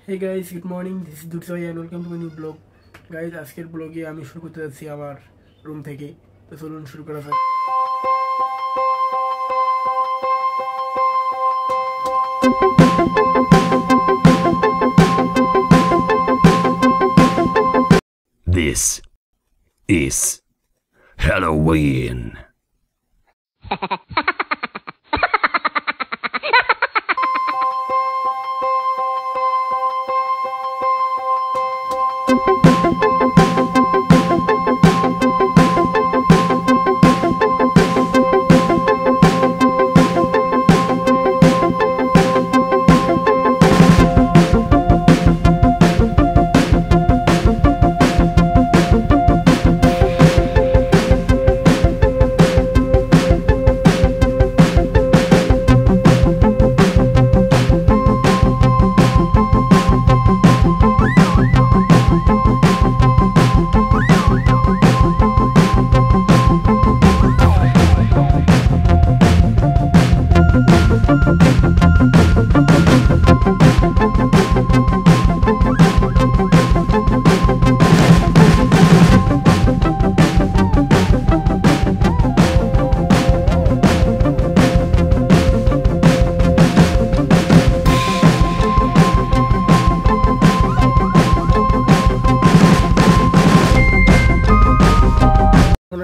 Hey guys, good morning. This is Dursai and welcome to my new blog. Guys, আজকের ব্লগে আমি শুরু করতে যাচ্ছি আমার রুম থেকে। তো চলুন শুরু করা যাক। This is Halloween.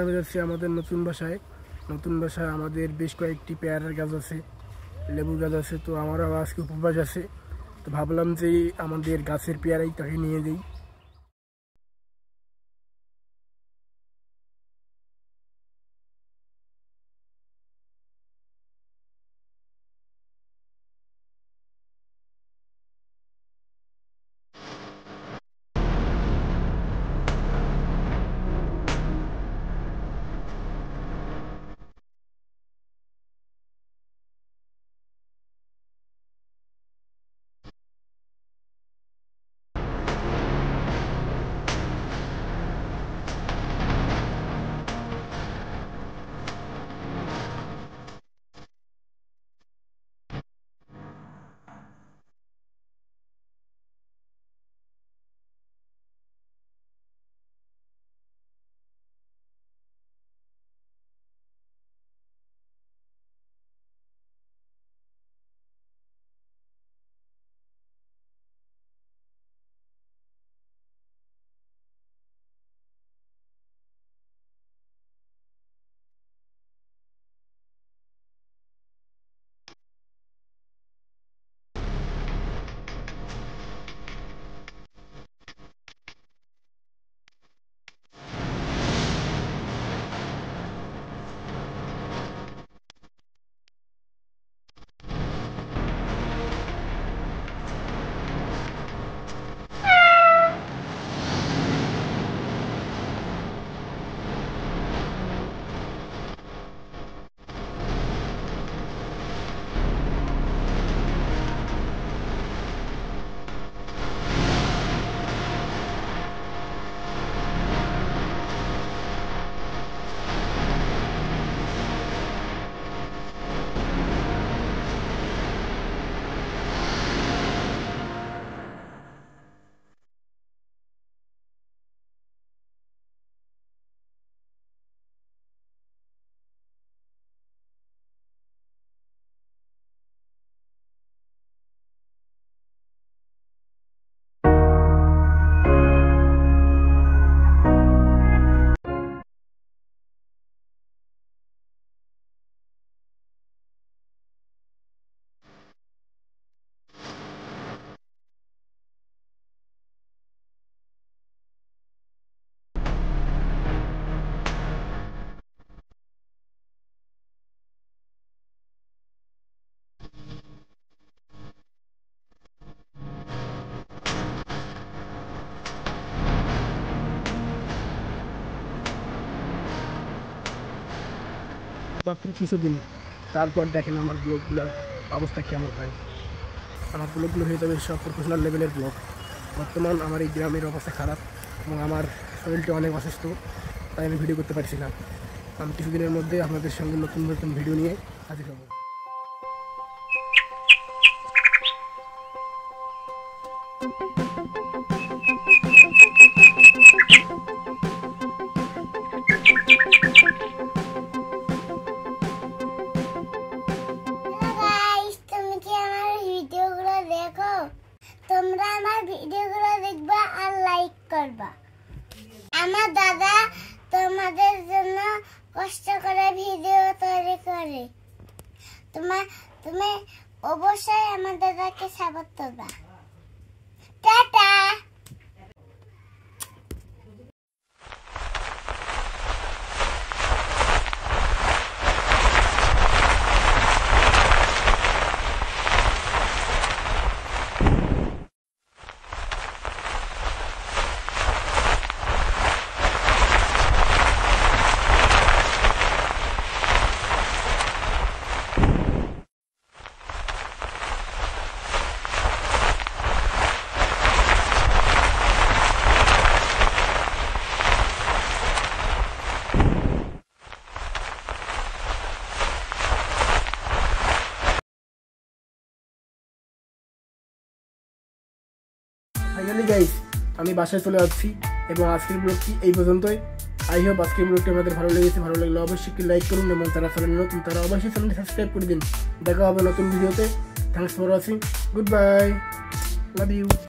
আমি যাচ্ছি আমাদের নতুন বাসায় আমাদের বেশ কয়েকটি পেয়ারার গাছ আছে, লেবুর গাছ আছে। তো আমারও আজকে উপবাস আছে, তো ভাবলাম যে আমাদের গাছের পেয়ারাই তাকে নিয়ে যাই। মাত্র কিছুদিন, তারপর দেখেন আমার ব্লগগুলোর অবস্থা কেমন হয়। আমার ব্লগগুলো হয়ে যাবে সব প্রফেশনাল লেভেলের ব্লগ। বর্তমান আমার এই গ্রামের অবস্থা খারাপ এবং আমার শরীরটা অনেক অসুস্থ, তাই আমি ভিডিও করতে পারছি না। আমি কিছুদিনের মধ্যে আপনাদের সঙ্গে নতুন নতুন ভিডিও নিয়ে হাজির হব। তুমি কি আমার ভিডিওগুলো দেখো? তোমরা আমার ভিডিওগুলো দেখবা আর লাইক করবা। আমার দাদা তোমাদের জন্য কষ্ট করে ভিডিও তৈরি করে। তুমি অবশ্যই আমার দাদাকে সাপোর্ট করবা। টাটা। ফাইনালি গাইস, আমি বাসায় চলে যাচ্ছি এবং আজকের ব্লগটি এই পর্যন্তই। আই হোপ আজকের ব্লগটি আমাদের ভালো লেগেছে। ভালো লাগলে অবশ্যই একটি লাইক করুন এবং যারা চ্যানেল নতুন তারা অবশ্যই চ্যানেলটি সাবস্ক্রাইব করে দিন। দেখা হবে নতুন ভিডিওতে। Thanks for watching. Good bye. Love you.